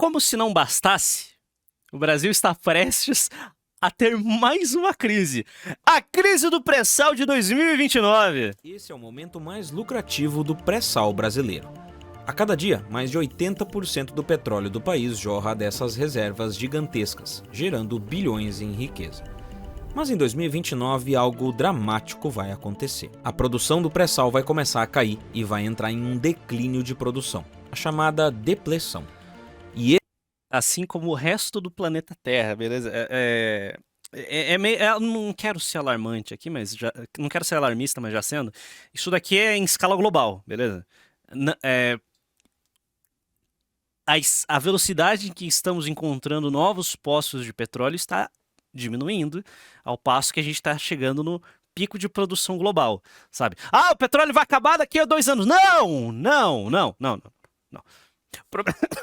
como se não bastasse, o Brasil está prestes a ter mais uma crise. A crise do pré-sal de 2029. Esse é o momento mais lucrativo do pré-sal brasileiro. A cada dia, mais de 80% do petróleo do país jorra dessas reservas gigantescas, gerando bilhões em riqueza. Mas em 2029 algo dramático vai acontecer. A produção do pré-sal vai começar a cair e vai entrar em um declínio de produção, a chamada depleção. Assim como o resto do planeta Terra, beleza? Eu não quero ser alarmante aqui, mas não quero ser alarmista, mas já sendo. Isso daqui é em escala global, beleza? A velocidade em que estamos encontrando novos poços de petróleo está diminuindo, ao passo que a gente está chegando no pico de produção global, sabe? Ah, o petróleo vai acabar daqui a 2 anos. Não, não, não, não, não, não.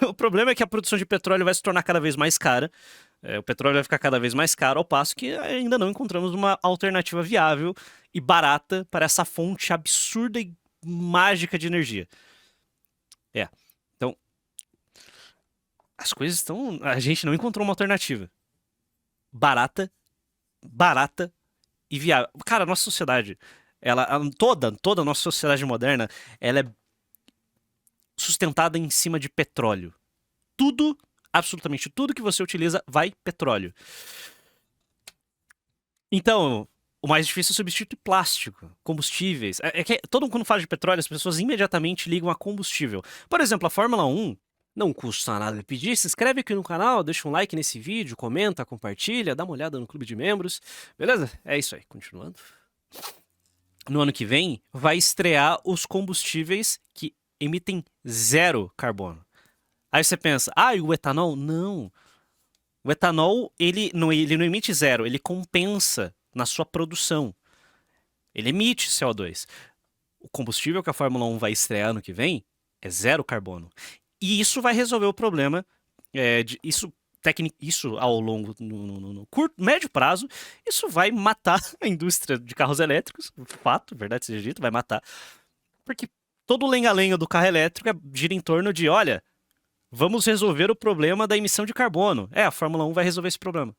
O problema é que a produção de petróleo vai se tornar cada vez mais cara. O petróleo vai ficar cada vez mais caro, ao passo que ainda não encontramos uma alternativa viável e barata para essa fonte absurda e mágica de energia. Então, as coisas estão... A gente não encontrou uma alternativa barata e viável. Cara, a nossa sociedade, toda a nossa sociedade moderna, ela é sustentada em cima de petróleo. Tudo, absolutamente tudo que você utiliza vai petróleo. Então, o mais difícil é substituir plástico, combustíveis. Todo mundo quando fala de petróleo, as pessoas imediatamente ligam a combustível. Por exemplo, a Fórmula 1 não custa nada pedir, se inscreve aqui no canal, deixa um like nesse vídeo, comenta, compartilha, dá uma olhada no clube de membros, beleza? É isso aí, continuando. No ano que vem, vai estrear os combustíveis que emitem 0 carbono. Aí você pensa, e o etanol? Não. O etanol, ele não emite 0, ele compensa na sua produção. Ele emite CO2. O combustível que a Fórmula 1 vai estrear ano que vem é 0 carbono. E isso vai resolver o problema, isso ao longo, no curto, médio prazo, isso vai matar a indústria de carros elétricos, fato, verdade seja dito, vai matar. Porque todo o lenga-lenga do carro elétrico gira em torno de, olha, vamos resolver o problema da emissão de carbono. A Fórmula 1 vai resolver esse problema.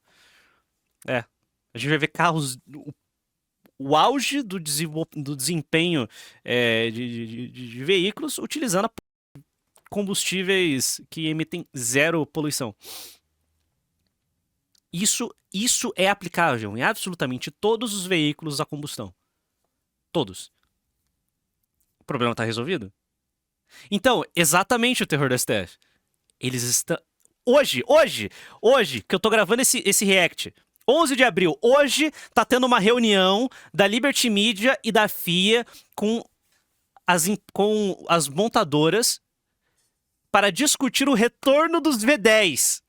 A gente vai ver carros... O auge do desempenho de veículos utilizando combustíveis que emitem 0 poluição. Isso é aplicável em absolutamente todos os veículos a combustão. Todos. O problema está resolvido? Então, exatamente o terror da STF. Eles estão... Hoje, que eu tô gravando esse react, 11 de abril, hoje tá tendo uma reunião da Liberty Media e da FIA com as montadoras para discutir o retorno dos V10.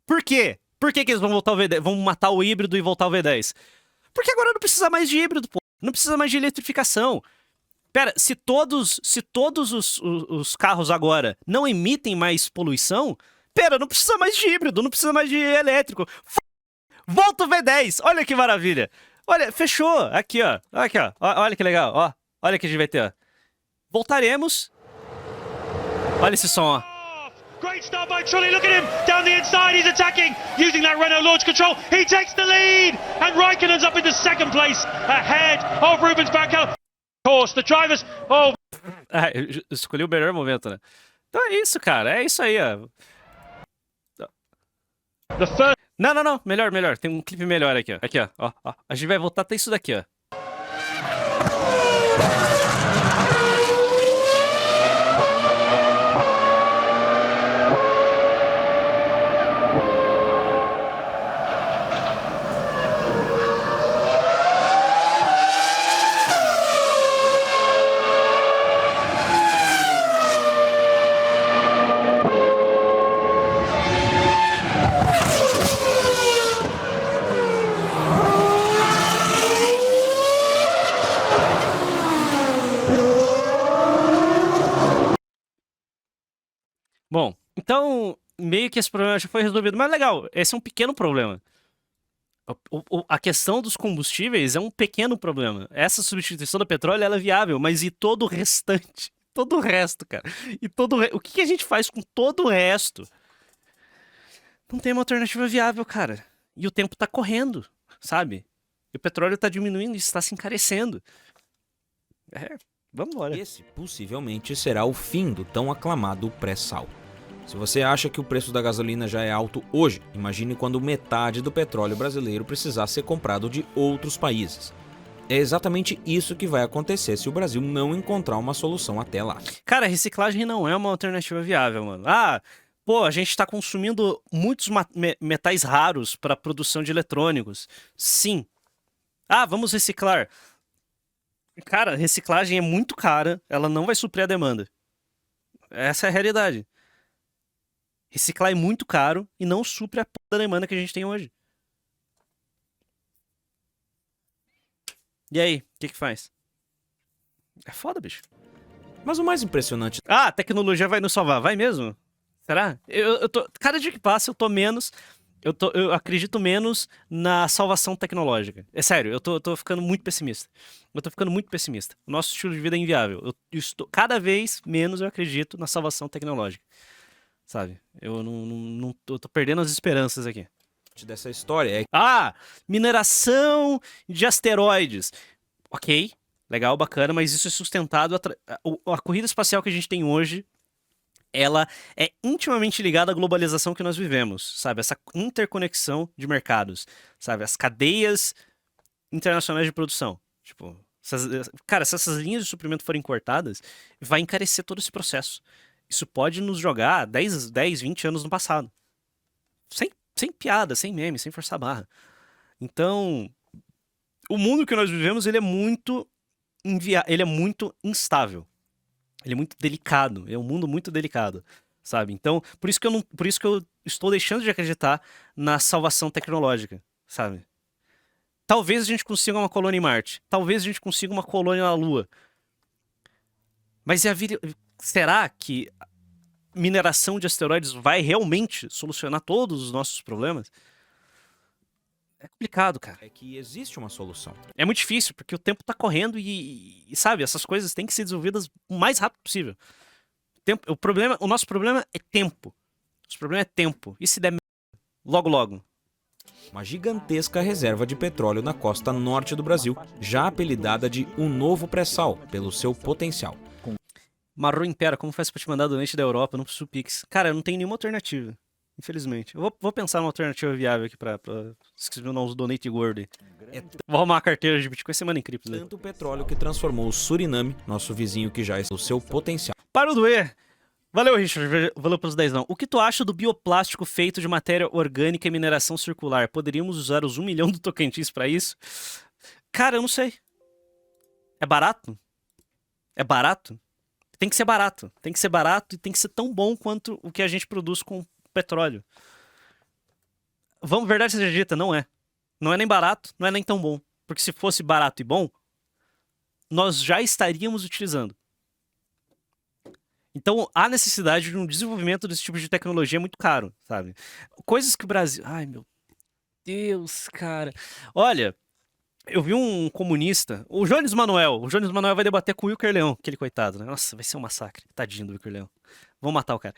Por quê? Por que eles vão voltar o V10? Vão matar o híbrido e voltar o V10? Porque agora não precisa mais de híbrido, pô. Não precisa mais de eletrificação. Pera, se todos os carros agora não emitem mais poluição, não precisa mais de híbrido, não precisa mais de elétrico. Volta o V10, olha que maravilha. Olha, fechou. Aqui, ó. Olha que legal, ó. Olha que a gente vai ter, ó. Voltaremos. Olha esse som, ó. Great start by Trulli, look at him, down the inside, he's attacking, using that Renault launch control, he takes the lead, and Raikkonen's up into second place, ahead of Rubens Barrichello. Of course, the drivers, Eu escolhi o melhor momento, né? Então é isso, cara, é isso aí, ó. Não, melhor, tem um clipe melhor aqui, ó. Aqui, ó. A gente vai voltar até isso daqui, ó. Bom, então meio que esse problema já foi resolvido, mas legal, esse é um pequeno problema. A questão dos combustíveis é um pequeno problema. Essa substituição do petróleo ela é viável, mas e todo o restante? Todo o resto, cara. O que a gente faz com todo o resto? Não tem uma alternativa viável, cara. E o tempo tá correndo, sabe? E o petróleo tá diminuindo e está se encarecendo. Vamos embora. Esse possivelmente será o fim do tão aclamado pré-sal. Se você acha que o preço da gasolina já é alto hoje, imagine quando metade do petróleo brasileiro precisar ser comprado de outros países. É exatamente isso que vai acontecer se o Brasil não encontrar uma solução até lá. Cara, reciclagem não é uma alternativa viável, mano. Pô, a gente tá consumindo muitos metais raros para produção de eletrônicos. Sim. Vamos reciclar. Cara, reciclagem é muito cara, ela não vai suprir a demanda. Essa é a realidade. Reciclar é muito caro e não supre a porra da demanda que a gente tem hoje. E aí, o que faz? É foda, bicho. Mas o mais impressionante... A tecnologia vai nos salvar, vai mesmo? Será? Cada dia que passa eu tô menos... Eu acredito menos na salvação tecnológica. É sério, eu tô ficando muito pessimista. O nosso estilo de vida é inviável. Cada vez menos eu acredito na salvação tecnológica. Sabe? Eu tô perdendo as esperanças aqui. Dessa história é... Mineração de asteroides. Ok, legal, bacana, mas isso é sustentado... A corrida espacial que a gente tem hoje, ela é intimamente ligada à globalização que nós vivemos, sabe? Essa interconexão de mercados, sabe? As cadeias internacionais de produção. Tipo, cara, se essas linhas de suprimento forem cortadas, vai encarecer todo esse processo. Isso pode nos jogar 10, 20 anos no passado. Sem piada, sem meme, sem forçar a barra. Então, o mundo que nós vivemos, ele é muito instável. Ele é muito delicado, é um mundo muito delicado, sabe? Então, por isso que eu estou deixando de acreditar na salvação tecnológica, sabe? Talvez a gente consiga uma colônia em Marte, talvez a gente consiga uma colônia na Lua. Mas será que mineração de asteroides vai realmente solucionar todos os nossos problemas? É complicado, cara. É que existe uma solução. É muito difícil, porque o tempo tá correndo e sabe, essas coisas têm que ser desenvolvidas o mais rápido possível. O nosso problema é tempo. Nosso problema é tempo. E se der logo, logo? Uma gigantesca reserva de petróleo na costa norte do Brasil, já apelidada de um novo pré-sal, pelo seu potencial. Marro Impera, como faz pra te mandar donate da Europa? Não preciso Pix. Cara, eu não tenho nenhuma alternativa. Infelizmente. Eu vou pensar numa alternativa viável aqui pra escrever uns donate gordo aí. Vou arrumar uma carteira de Bitcoin semana em cripto. Tanto o petróleo que transformou o Suriname, nosso vizinho que já está no seu potencial. Para o doer! Valeu, Richard. Valeu pelos 10 não. O que tu acha do bioplástico feito de matéria orgânica e mineração circular? Poderíamos usar os 1 milhão do Tocantins pra isso? Cara, eu não sei. É barato? É barato? Tem que ser barato. Tem que ser barato e tem que ser tão bom quanto o que a gente produz com petróleo. Verdade seja dita, não é. Não é nem barato, não é nem tão bom. Porque se fosse barato e bom, nós já estaríamos utilizando. Então, há necessidade de um desenvolvimento desse tipo de tecnologia muito caro, sabe? Coisas que o Brasil... Ai, meu Deus, cara. Olha, eu vi um comunista, o Jones Manuel. O Jones Manuel vai debater com o Wilker Leão, aquele coitado, né? Nossa, vai ser um massacre. Tadinho do Wilker Leão. Vão matar o cara.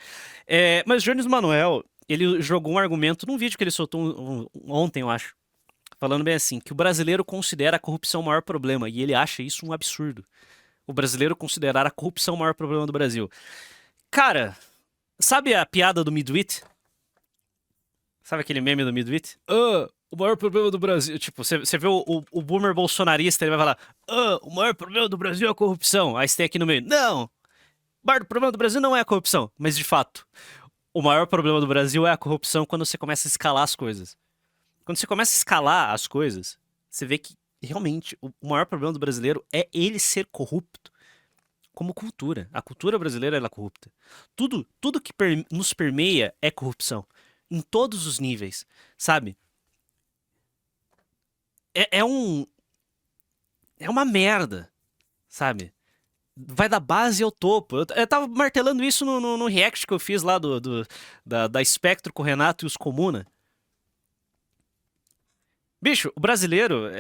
Mas o Jones Manuel, ele jogou um argumento num vídeo que ele soltou ontem, eu acho. Falando bem assim, que o brasileiro considera a corrupção o maior problema. E ele acha isso um absurdo. O brasileiro considerar a corrupção o maior problema do Brasil. Cara, sabe a piada do Midwit? Sabe aquele meme do Midwit? O maior problema do Brasil... Tipo, você vê o boomer bolsonarista, ele vai falar: o maior problema do Brasil é a corrupção. Aí você tem aqui no meio: não, o maior problema do Brasil não é a corrupção. Mas, de fato, o maior problema do Brasil é a corrupção quando você começa a escalar as coisas. Quando você começa a escalar as coisas, você vê que realmente o maior problema do brasileiro é ele ser corrupto como cultura. A cultura brasileira ela é corrupta. Tudo que nos permeia é corrupção. Em todos os níveis, sabe? É uma merda, sabe? Vai da base ao topo. Eu tava martelando isso no react que eu fiz lá da Espectro com o Renato e os Comuna. Bicho, o brasileiro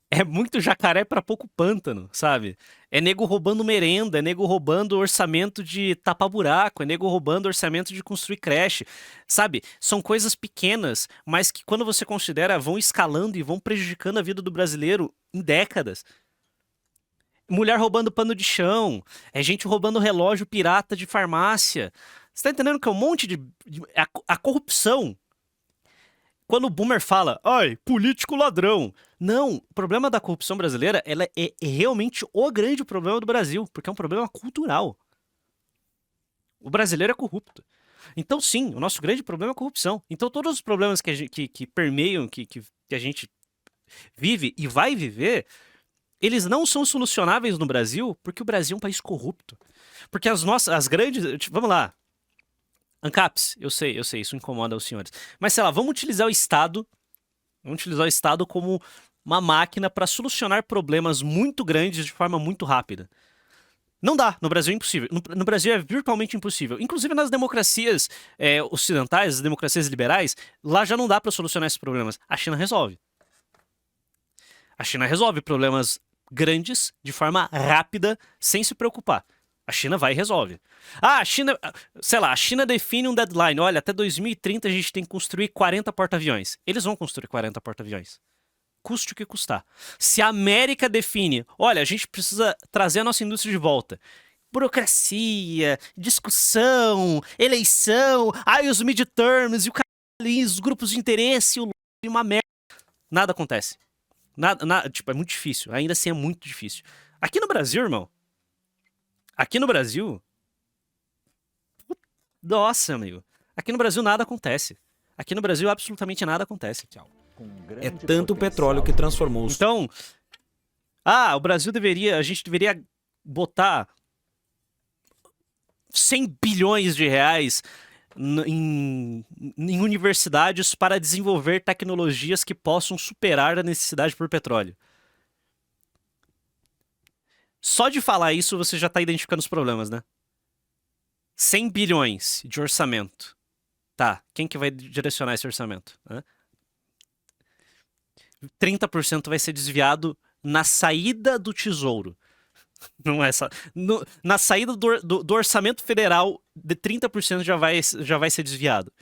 é muito jacaré pra pouco pântano, sabe? É nego roubando merenda, é nego roubando orçamento de tapar buraco, é nego roubando orçamento de construir creche, sabe? São coisas pequenas, mas que quando você considera vão escalando e vão prejudicando a vida do brasileiro em décadas. Mulher roubando pano de chão, é gente roubando relógio pirata de farmácia. Você tá entendendo que é um monte a corrupção. Quando o boomer fala, ai, político ladrão. Não, o problema da corrupção brasileira ela é realmente o grande problema do Brasil, porque é um problema cultural. O brasileiro é corrupto. Então, sim, o nosso grande problema é a corrupção. Então, todos os problemas que permeiam, que a gente vive e vai viver, eles não são solucionáveis no Brasil, porque o Brasil é um país corrupto. Porque as grandes. Vamos lá. ANCAPs, eu sei, isso incomoda os senhores. Mas sei lá, vamos utilizar o Estado como uma máquina para solucionar problemas muito grandes de forma muito rápida. Não dá, no Brasil é impossível. No Brasil é virtualmente impossível. Inclusive nas democracias ocidentais, as democracias liberais, lá já não dá para solucionar esses problemas. A China resolve. A China resolve problemas grandes de forma rápida, sem se preocupar. A China vai e resolve. Ah, a China, sei lá, a China define um deadline. Olha, até 2030 a gente tem que construir 40 porta-aviões. Eles vão construir 40 porta-aviões. Custe o que custar. Se a América define, olha, a gente precisa trazer a nossa indústria de volta. Burocracia, discussão, eleição, aí os midterms, e o caralho, os grupos de interesse, uma merda. Nada acontece. Nada, tipo, é muito difícil. Ainda assim é muito difícil. Aqui no Brasil, irmão, aqui no Brasil... Nossa, amigo. Aqui no Brasil nada acontece. Aqui no Brasil absolutamente nada acontece. É tanto petróleo que transformou os... Então... o Brasil a gente deveria botar 100 bilhões de reais em universidades para desenvolver tecnologias que possam superar a necessidade por petróleo. Só de falar isso, você já está identificando os problemas, né? 100 bilhões de orçamento. Tá, quem que vai direcionar esse orçamento? 30% vai ser desviado na saída do tesouro. Não é essa. Na saída do orçamento federal, de 30% já vai ser desviado.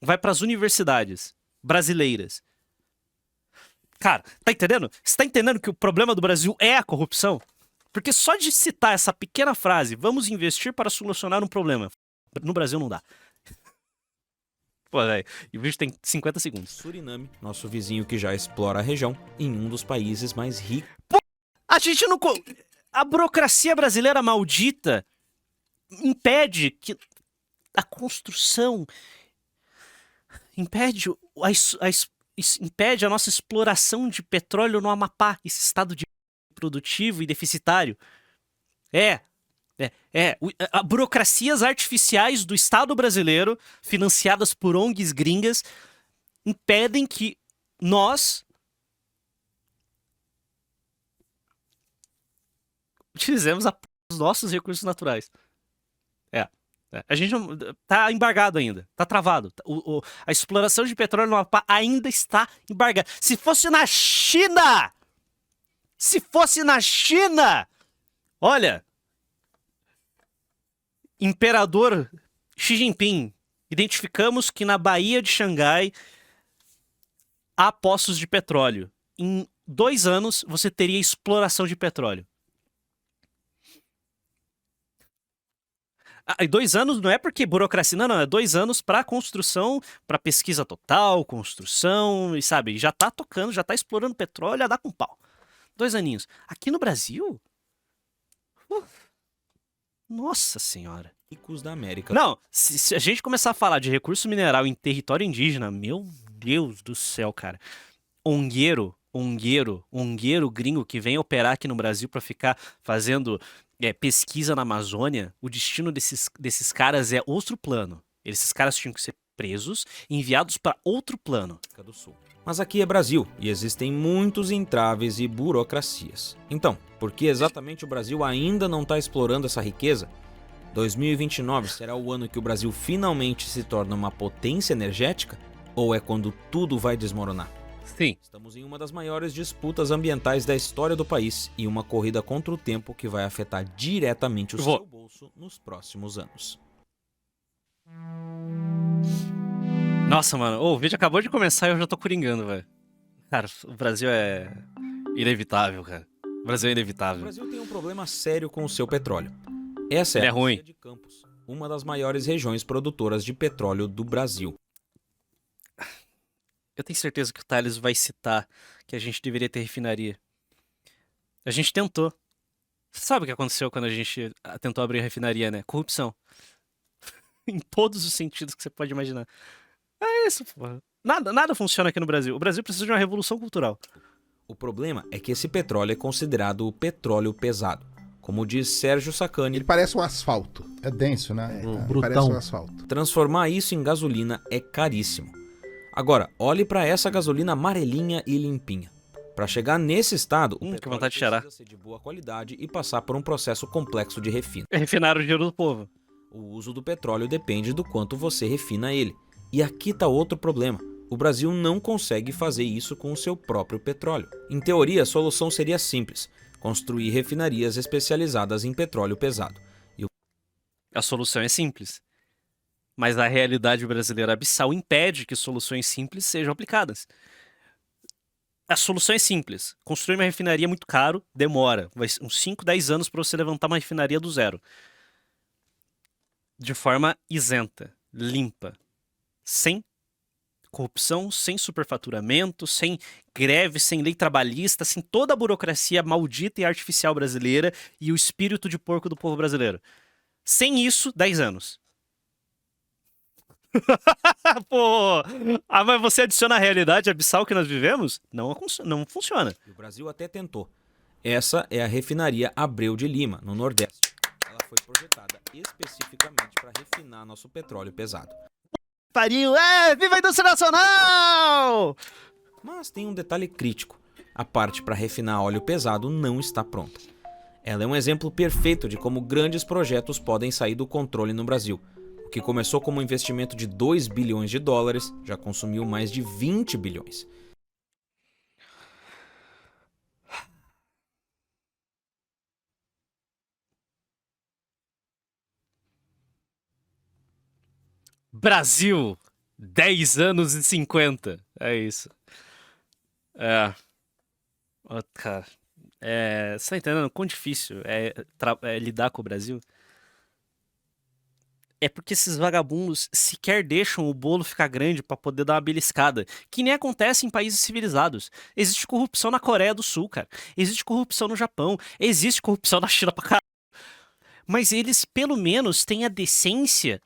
Vai para as universidades brasileiras. Cara, tá entendendo? Você tá entendendo que o problema do Brasil é a corrupção? Porque só de citar essa pequena frase, vamos investir para solucionar um problema. No Brasil não dá. Pô, velho, e o vídeo tem 50 segundos. Suriname, nosso vizinho que já explora a região, em um dos países mais ricos. Pô, a gente não... A burocracia brasileira maldita impede que a construção... Impede a nossa exploração de petróleo no Amapá, esse estado de produtivo e deficitário. Burocracias artificiais do Estado brasileiro, financiadas por ONGs gringas, impedem que nós utilizemos os nossos recursos naturais. A gente não, tá embargado ainda, tá travado. A exploração de petróleo no Amapá ainda está embargada. Se fosse na China! Olha, Imperador Xi Jinping, identificamos que na Baía de Xangai há poços de petróleo. Em 2 anos você teria exploração de petróleo. E 2 anos não é porque burocracia, não, é 2 anos para construção, para pesquisa total, construção, e sabe, já tá tocando, já tá explorando petróleo, a dar com pau. 2 aninhos. Aqui no Brasil? Nossa senhora. Ricos da América. Não, se a gente começar a falar de recurso mineral em território indígena, meu Deus do céu, cara. Ongueiro gringo que vem operar aqui no Brasil pra ficar fazendo pesquisa na Amazônia, o destino desses caras é outro plano. Esses caras tinham que ser presos e enviados para outro plano. Do Sul. Mas aqui é Brasil e existem muitos entraves e burocracias. Então, por que exatamente o Brasil ainda não está explorando essa riqueza? 2029 será o ano que o Brasil finalmente se torna uma potência energética? Ou é quando tudo vai desmoronar? Sim. Estamos em uma das maiores disputas ambientais da história do país e uma corrida contra o tempo que vai afetar diretamente o seu bolso nos próximos anos. Nossa, mano. Ô, o vídeo acabou de começar e eu já tô coringando, velho. Cara, o Brasil é inevitável, cara. O Brasil é O inevitável. Brasil tem um problema sério com o seu petróleo. Essa é Ele é a ruim. Bacia de Campos, uma das maiores regiões produtoras de petróleo do Brasil. Eu tenho certeza que o Thales vai citar que a gente deveria ter refinaria. A gente tentou. Você sabe o que aconteceu quando a gente tentou abrir a refinaria, né? Corrupção. Em todos os sentidos que você pode imaginar. É isso, porra. Nada funciona aqui no Brasil. O Brasil precisa de uma revolução cultural. O problema é que esse petróleo é considerado o petróleo pesado. Como diz Sérgio Sacani, Ele parece um asfalto. É denso, né? brutão. Parece um asfalto. transformar isso em gasolina é caríssimo. Agora, olhe para essa gasolina amarelinha e limpinha. Para chegar nesse estado, o Que petróleo vontade de cheirar. precisa ser de boa qualidade e passar por um processo complexo de refino. É refinar o dinheiro do povo. O uso do petróleo depende do quanto você refina ele. E aqui está outro problema. O Brasil não consegue fazer isso com o seu próprio petróleo. Em teoria, a solução seria simples: construir refinarias especializadas em petróleo pesado. A solução é simples. Mas a realidade brasileira abissal impede que soluções simples sejam aplicadas. A solução é simples. Construir uma refinaria é muito caro, demora. Vai ser uns 5, 10 anos para você levantar uma refinaria do zero. De forma isenta, limpa, sem corrupção, sem superfaturamento, sem greve, sem lei trabalhista, sem toda a burocracia maldita e artificial brasileira e o espírito de porco do povo brasileiro. Sem isso, 10 anos. Pô, mas você adiciona a realidade abissal que nós vivemos? Não funciona. E o Brasil até tentou. Essa é a refinaria Abreu de Lima, no Nordeste. Ela foi projetada especificamente para refinar nosso petróleo pesado. Pariu, viva a indústria nacional! Mas tem um detalhe crítico: a parte para refinar óleo pesado não está pronta. Ela é um exemplo perfeito de como grandes projetos podem sair do controle no Brasil. O que começou como um investimento de 2 bilhões de dólares já consumiu mais de 20 bilhões. Brasil, 10 anos e 50. É isso. Cara, você tá entendendo quão difícil é lidar com o Brasil? É porque esses vagabundos sequer deixam o bolo ficar grande pra poder dar uma beliscada, que nem acontece em países civilizados. Existe corrupção na Coreia do Sul, cara. Existe corrupção no Japão. Existe corrupção na China pra caralho. Mas eles, pelo menos, têm a decência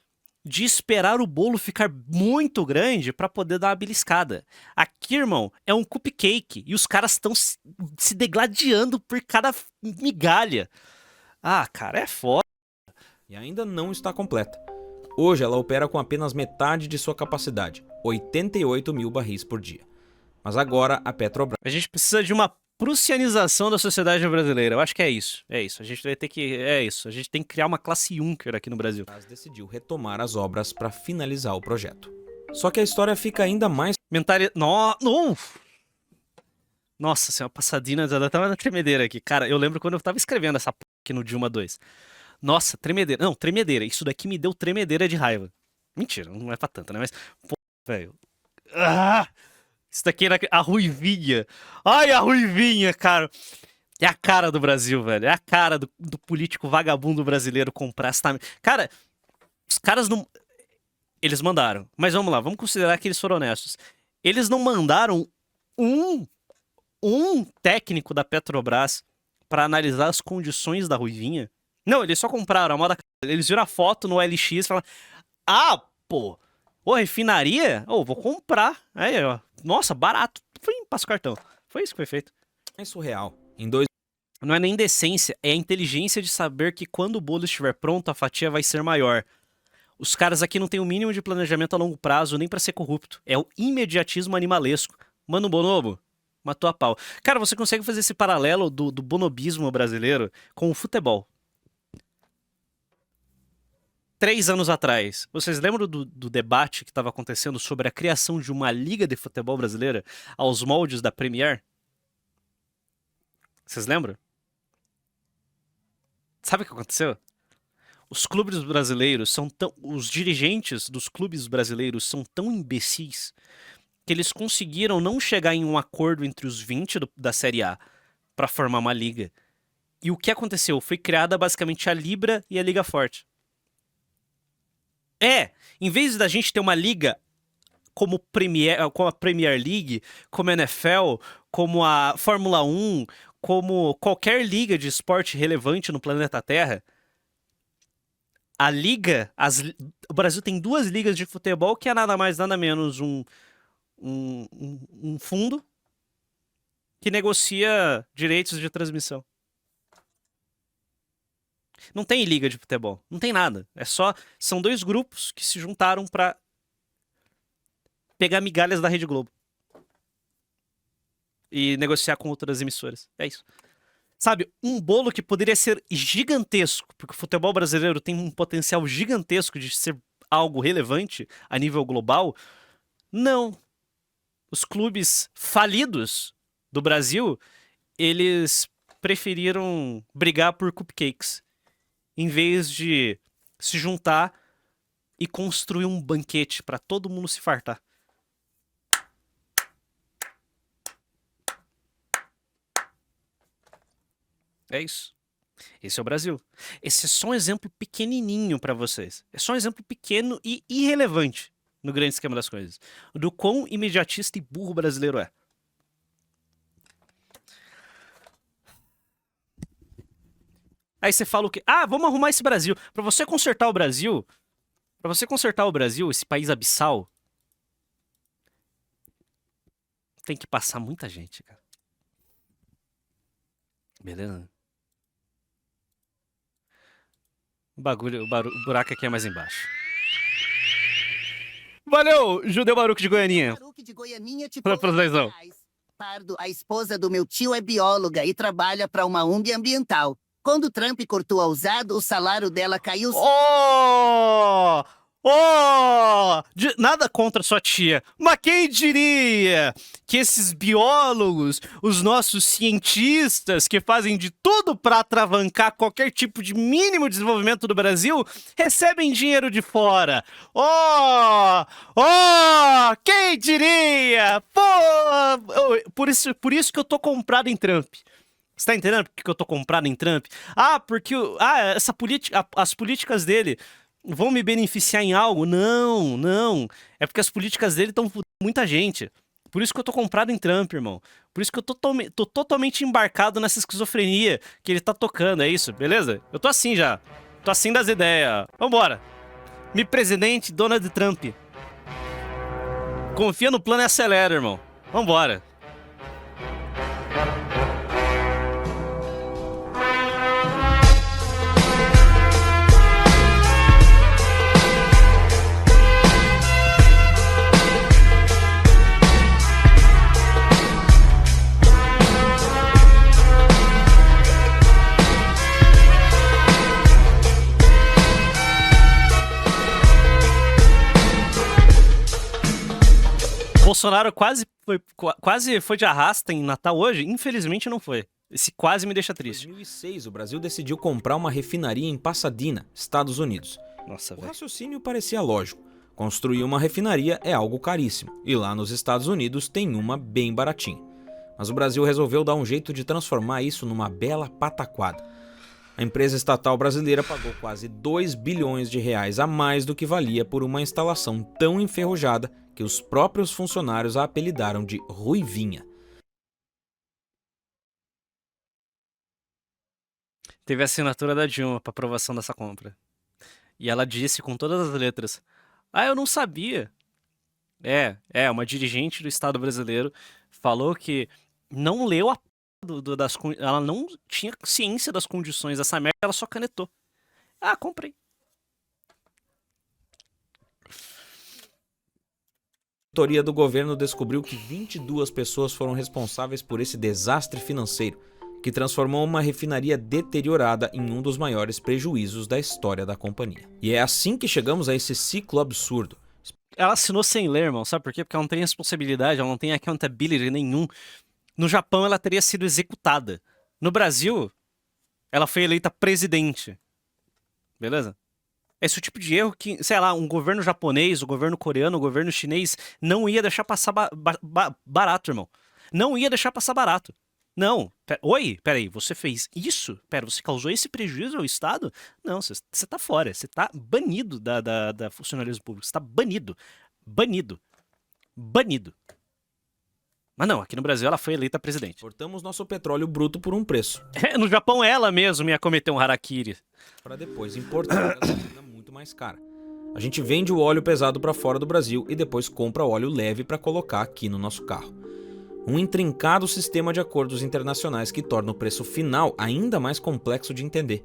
de esperar o bolo ficar muito grande pra poder dar uma beliscada. Aqui, irmão, é um cupcake e os caras estão se degladiando por cada migalha. Ah, cara, é foda. E ainda não está completa. Hoje ela opera com apenas metade de sua capacidade, 88 mil barris por dia. Mas agora a Petrobras A gente precisa de uma prussianização da sociedade brasileira. Eu acho que é isso. É isso. A gente vai ter que. É isso. A gente tem que criar uma classe Juncker aqui no Brasil. decidiu retomar as obras para finalizar o projeto. Só que a história fica ainda mais Nossa senhora, passadinha, já tava na tremedeira aqui. Cara, eu lembro quando eu tava escrevendo essa p aqui no Dilma 2. Nossa, tremedeira. Não, tremedeira. Isso daqui me deu tremedeira de raiva. Mentira, não é pra tanto, né? Mas, pô, velho. Isso daqui era a Ruivinha. Ai, a Ruivinha, cara. É a cara do Brasil, velho. É a cara do político vagabundo brasileiro comprar essa. Cara, os caras não. Eles mandaram. Mas vamos lá, vamos considerar que eles foram honestos. Eles não mandaram um técnico da Petrobras pra analisar as condições da Ruivinha. Não, eles só compraram a moda. Eles viram a foto no LX e falaram: ah, pô, refinaria? Vou comprar. Aí, ó. Nossa, barato. Passa o cartão. Foi isso que foi feito. é surreal. Não é nem decência, é a inteligência de saber que quando o bolo estiver pronto, a fatia vai ser maior. Os caras aqui não têm o mínimo de planejamento a longo prazo nem pra ser corrupto. É o imediatismo animalesco. Mano Bonobo, matou a pau. Cara, você consegue fazer esse paralelo do bonobismo brasileiro com o futebol. 3 anos atrás, vocês lembram do debate que estava acontecendo sobre a criação de uma liga de futebol brasileira aos moldes da Premier? Vocês lembram? Sabe o que aconteceu? Os clubes brasileiros são tão... Os dirigentes dos clubes brasileiros são tão imbecis que eles conseguiram não chegar em um acordo entre os 20 da Série A para formar uma liga. E o que aconteceu? Foi criada basicamente a Libra e a Liga Forte. Em vez da gente ter uma liga como a Premier League, como a NFL, como a Fórmula 1, como qualquer liga de esporte relevante no planeta Terra, o Brasil tem 2 ligas de futebol que é nada mais, nada menos um fundo que negocia direitos de transmissão. Não tem liga de futebol, não tem nada. São 2 grupos que se juntaram pra pegar migalhas da Rede Globo e negociar com outras emissoras. É isso. Sabe, um bolo que poderia ser gigantesco, porque o futebol brasileiro tem um potencial gigantesco de ser algo relevante a nível global. Não. Os clubes falidos do Brasil, eles preferiram brigar por cupcakes, em vez de se juntar e construir um banquete para todo mundo se fartar. É isso. Esse é o Brasil. Esse é só um exemplo pequenininho para vocês. É só um exemplo pequeno e irrelevante no grande esquema das coisas. Do quão imediatista e burro o brasileiro é. Aí você fala o quê? Ah, vamos arrumar esse Brasil. Pra você consertar o Brasil, esse país abissal, tem que passar muita gente, cara. Beleza? O buraco aqui é mais embaixo. Valeu, Judeu Baruque de Goianinha. Baruque de Goianinha, tipo, Pra leilão. Pardo, a esposa do meu tio é bióloga e trabalha para uma ONG ambiental. Quando Trump cortou a usado, o salário dela caiu... Nada contra sua tia, mas quem diria que esses biólogos, os nossos cientistas que fazem de tudo para atravancar qualquer tipo de mínimo desenvolvimento do Brasil, recebem dinheiro de fora? Quem diria? Por isso que eu tô comprado em Trump. Você tá entendendo por que eu tô comprado em Trump? Porque as políticas dele vão me beneficiar em algo? Não. É porque as políticas dele estão fudendo muita gente. Por isso que eu tô comprado em Trump, irmão. Por isso que eu tô totalmente embarcado nessa esquizofrenia que ele tá tocando, é isso, beleza? Eu tô assim já. Tô assim das ideias. Vambora. Me presidente, Donald Trump. Confia no plano e acelera, irmão. Vambora. Bolsonaro quase foi de arrasta em Natal hoje, infelizmente não foi. Esse quase me deixa Em triste. 2006, o Brasil decidiu comprar uma refinaria em Pasadena, Estados Unidos. Nossa, O velho. raciocínio parecia lógico. Construir uma refinaria é algo caríssimo, e lá nos Estados Unidos tem uma bem baratinha. Mas o Brasil resolveu dar um jeito de transformar isso numa bela pataquada. A empresa estatal brasileira pagou quase 2 bilhões de reais a mais do que valia por uma instalação tão enferrujada que os próprios funcionários a apelidaram de Ruivinha. Teve a assinatura da Dilma para aprovação dessa compra. E ela disse com todas as letras: eu não sabia. Uma dirigente do Estado brasileiro falou que não leu ela não tinha ciência das condições dessa merda, ela só canetou. Comprei. A auditoria do governo descobriu que 22 pessoas foram responsáveis por esse desastre financeiro, que transformou uma refinaria deteriorada em um dos maiores prejuízos da história da companhia. E é assim que chegamos a esse ciclo absurdo. Ela assinou sem ler, irmão. Sabe por quê? Porque ela não tem responsabilidade, ela não tem accountability nenhum. No Japão, ela teria sido executada. No Brasil, ela foi eleita presidente. Beleza? Esse é o tipo de erro que, sei lá, um governo japonês, o governo coreano, o governo chinês não ia deixar passar barato, irmão. Não ia deixar passar barato. Não. Oi, peraí, você fez isso? Pera, você causou esse prejuízo ao Estado? Não, você tá fora. Você tá banido da funcionalismo público. Você tá banido. Banido. Banido. Mas não, aqui no Brasil ela foi eleita presidente. Exportamos nosso petróleo bruto por um preço, No Japão ela mesma ia cometer um harakiri. para depois importar a gasolina muito mais cara. A gente vende o óleo pesado para fora do Brasil e depois compra óleo leve para colocar aqui no nosso carro. Um intrincado sistema de acordos internacionais que torna o preço final ainda mais complexo de entender.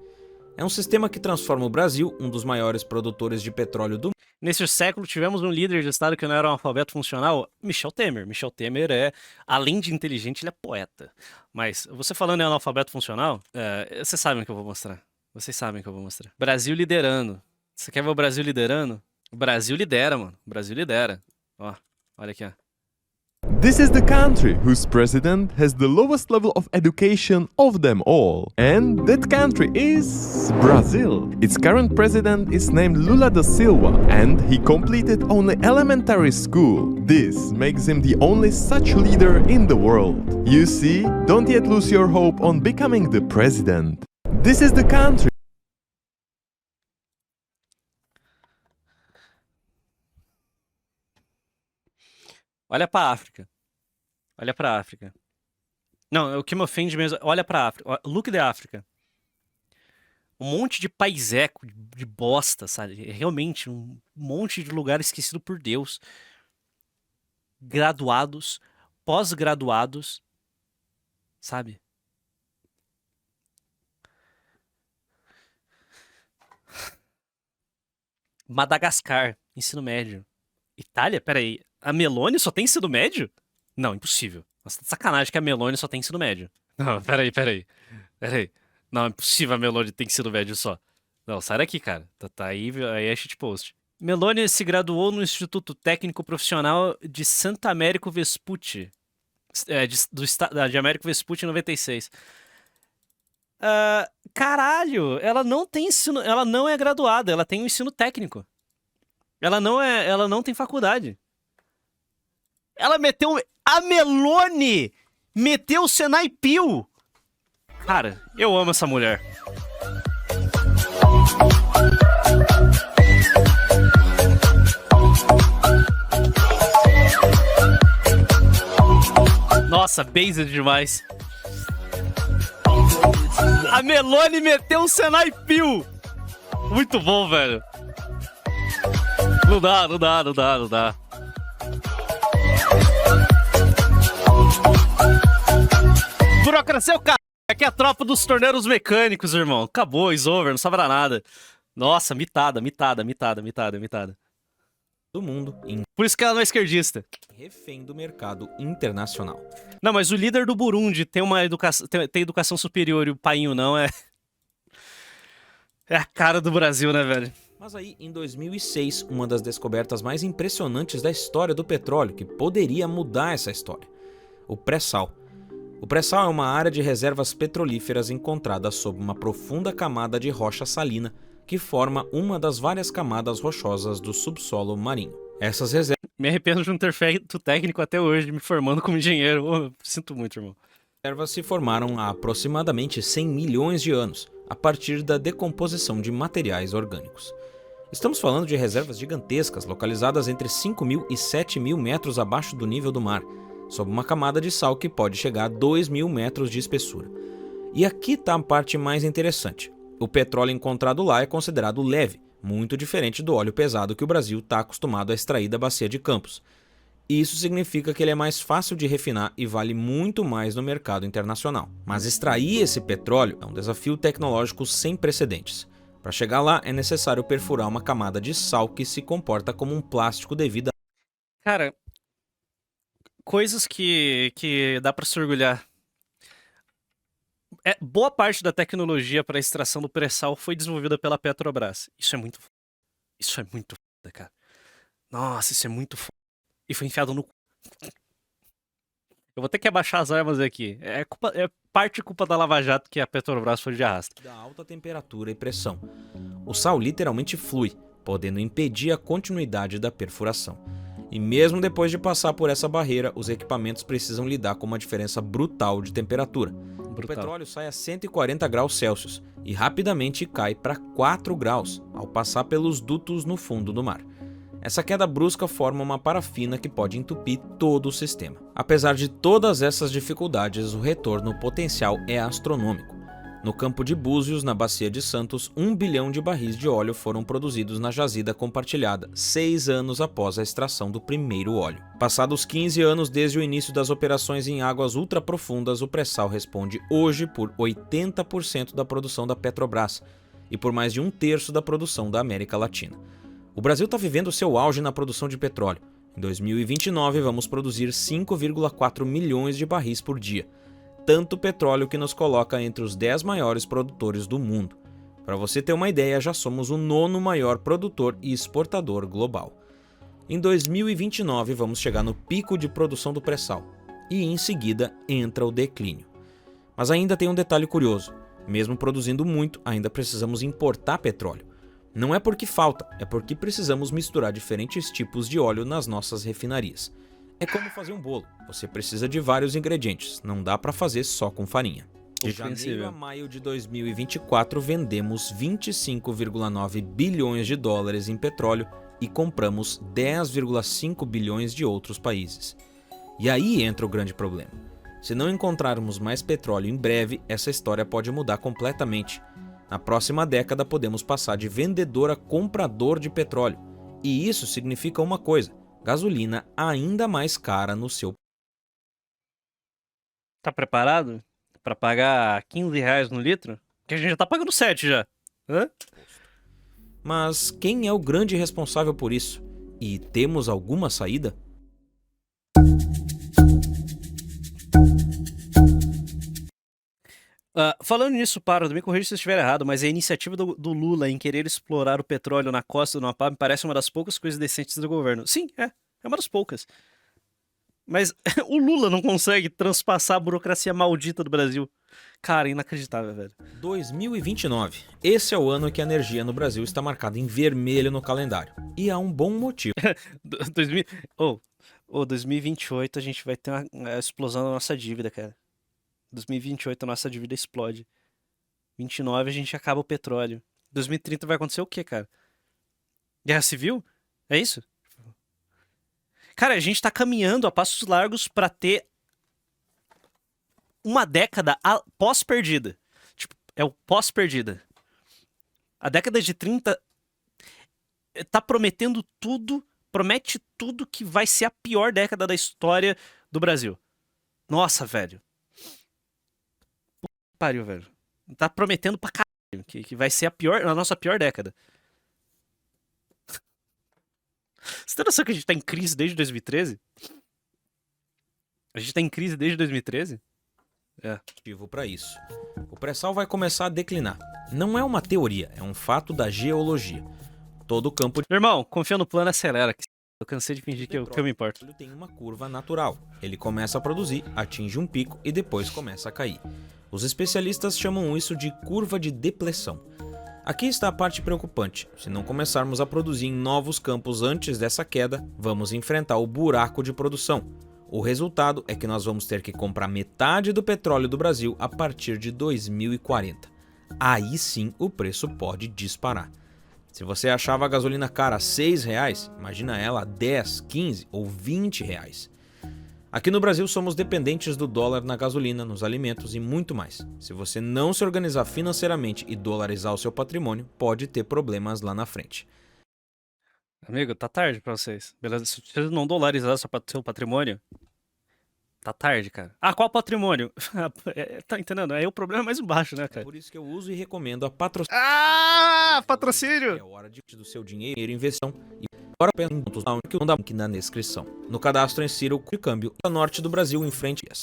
É um sistema que transforma o Brasil, um dos maiores produtores de petróleo do mundo. Nesse século, tivemos um líder de Estado que não era um alfabeto funcional, Michel Temer. Michel Temer é, além de inteligente, ele é poeta. Mas você falando em analfabeto funcional, vocês sabem o que eu vou mostrar. Vocês sabem o que eu vou mostrar. Brasil liderando. Você quer ver o Brasil liderando? O Brasil lidera, mano. O Brasil lidera. Ó, olha aqui, ó. This is the country whose president has the lowest level of education of them all. And that country is Brazil. Its current president is named Lula da Silva, and he completed only elementary school. This makes him the only such leader in the world. You see, don't yet lose your hope on becoming the president. This is the country. Olha pra África. Olha pra África. Não, o que me ofende mesmo. Olha pra África. Look the África. Um monte de paiseco, de bosta, sabe? Realmente, um monte de lugar esquecido por Deus. Graduados, pós-graduados, sabe? Madagascar, ensino médio. Itália? Peraí. A Meloni só tem ensino médio? Não, impossível. Nossa, tá de sacanagem que a Meloni só tem ensino médio. Não, peraí. Peraí. Não, é impossível a Meloni ter ensino médio só. Não, sai daqui, cara. Tá aí é shitpost. Meloni se graduou no Instituto Técnico Profissional de Santa Américo Vespucci. De Américo Vespucci em 96. Caralho, ela não tem ensino. Ela não é graduada, ela tem um ensino técnico. Ela não tem faculdade. Ela meteu. A Meloni meteu o Senai Pio. Cara, eu amo essa mulher. Nossa, based demais. A Meloni meteu o Senai Pio. Muito bom, velho. Não dá. Burocracia é o cara. Aqui é a tropa dos torneiros mecânicos, irmão. Acabou, is over, não sobra nada. Nossa, mitada. Do mundo em Por isso que ela não é esquerdista. refém do mercado internacional. Não, mas o líder do Burundi tem uma educação, tem educação superior e o painho não é. É a cara do Brasil, né, velho? Mas aí, em 2006, uma das descobertas mais impressionantes da história do petróleo, que poderia mudar essa história: o pré-sal. O pré-sal é uma área de reservas petrolíferas encontrada sob uma profunda camada de rocha salina que forma uma das várias camadas rochosas do subsolo marinho. Essas reservas Me arrependo de não ter feito técnico até hoje, me formando como engenheiro. Oh, sinto muito, irmão. se formaram há aproximadamente 100 milhões de anos, a partir da decomposição de materiais orgânicos. Estamos falando de reservas gigantescas, localizadas entre 5.000 e 7.000 metros abaixo do nível do mar, sob uma camada de sal que pode chegar a 2.000 metros de espessura. E aqui está a parte mais interessante. O petróleo encontrado lá é considerado leve, muito diferente do óleo pesado que o Brasil está acostumado a extrair da bacia de Campos. Isso significa que ele é mais fácil de refinar e vale muito mais no mercado internacional. Mas extrair esse petróleo é um desafio tecnológico sem precedentes. Para chegar lá, é necessário perfurar uma camada de sal que se comporta como um plástico devido a... Cara, coisas que dá pra se orgulhar. boa parte da tecnologia para extração do pré-sal foi desenvolvida pela Petrobras. Isso é muito foda. Isso é muito foda, cara. Nossa, isso é muito foda. E foi enfiado no cu. Eu vou ter que abaixar as armas aqui. É parte culpa da Lava Jato que a Petrobras foi de arrasta. Da alta temperatura e pressão. O sal literalmente flui, podendo impedir a continuidade da perfuração. E mesmo depois de passar por essa barreira, os equipamentos precisam lidar com uma diferença brutal de temperatura. O petróleo sai a 140 graus Celsius e rapidamente cai para 4 graus ao passar pelos dutos no fundo do mar. Essa queda brusca forma uma parafina que pode entupir todo o sistema. Apesar de todas essas dificuldades, o retorno potencial é astronômico. No campo de Búzios, na Bacia de Santos, 1 bilhão de barris de óleo foram produzidos na jazida compartilhada, 6 anos após a extração do primeiro óleo. Passados 15 anos desde o início das operações em águas ultraprofundas, o pré-sal responde hoje por 80% da produção da Petrobras e por mais de 1/3 da produção da América Latina. O Brasil está vivendo seu auge na produção de petróleo. Em 2029, vamos produzir 5,4 milhões de barris por dia. Tanto petróleo que nos coloca entre os 10 maiores produtores do mundo. Para você ter uma ideia, já somos o 9º maior produtor e exportador global. Em 2029, vamos chegar no pico de produção do pré-sal. E em seguida, entra o declínio. Mas ainda tem um detalhe curioso. Mesmo produzindo muito, ainda precisamos importar petróleo. Não é porque falta, é porque precisamos misturar diferentes tipos de óleo nas nossas refinarias. É como fazer um bolo, você precisa de vários ingredientes, não dá para fazer só com farinha. De janeiro a maio de 2024 vendemos 25,9 bilhões de dólares em petróleo e compramos 10,5 bilhões de outros países. E aí entra o grande problema. Se não encontrarmos mais petróleo em breve, essa história pode mudar completamente. Na próxima década podemos passar de vendedor a comprador de petróleo. E isso significa uma coisa: gasolina ainda mais cara no seu... Tá preparado para pagar R$15 no litro? Que a gente já tá pagando 7 já. Hã? Mas quem é o grande responsável por isso? E temos alguma saída? Falando nisso, me corrija se eu estiver errado, mas a iniciativa do Lula em querer explorar o petróleo na costa do Amapá me parece uma das poucas coisas decentes do governo. Sim, é uma das poucas. Mas o Lula não consegue transpassar a burocracia maldita do Brasil. Cara, inacreditável, velho. 2029. Esse é o ano que a energia no Brasil está marcada em vermelho no calendário. E há um bom motivo. 2028 a gente vai ter uma explosão da nossa dívida, cara. 2028 a nossa dívida explode. 29 a gente acaba o petróleo. 2030 vai acontecer o quê, cara? Guerra civil? É isso? Cara, a gente tá caminhando a passos largos pra ter uma década pós-perdida. Tipo, é o pós-perdida. A década de 30 tá prometendo tudo, promete tudo que vai ser a pior década da história do Brasil. Nossa, velho. Pariu, velho. Tá prometendo pra caralho que vai ser a nossa pior década. Você tem noção que a gente tá em crise desde 2013? A gente tá em crise desde 2013? É. Motivo para isso. O pré-sal vai começar a declinar. Não é uma teoria, é um fato da geologia. Todo o campo de... Meu irmão, confia no plano, acelera. Eu cansei de fingir que eu me importo. Tem uma curva natural. Ele começa a produzir, atinge um pico e depois começa a cair. Os especialistas chamam isso de curva de depleção. Aqui está a parte preocupante. Se não começarmos a produzir em novos campos antes dessa queda, vamos enfrentar o buraco de produção. O resultado é que nós vamos ter que comprar metade do petróleo do Brasil a partir de 2040. Aí sim o preço pode disparar. Se você achava a gasolina cara a R$6, imagina ela a 10, 15 ou 20 reais. Aqui no Brasil somos dependentes do dólar na gasolina, nos alimentos e muito mais. Se você não se organizar financeiramente e dolarizar o seu patrimônio, pode ter problemas lá na frente. Amigo, tá tarde pra vocês. Beleza? Se você não dolarizar seu patrimônio, tá tarde, cara. Ah, qual patrimônio? Tá entendendo? Aí o problema é mais embaixo, né, É cara? por isso que eu uso e recomendo a patrocínio. Ah, patrocínio! É hora de do seu dinheiro em investição e agora pensa em pontos que não dá link na descrição. No cadastro insira o câmbio a norte do Brasil em frente a...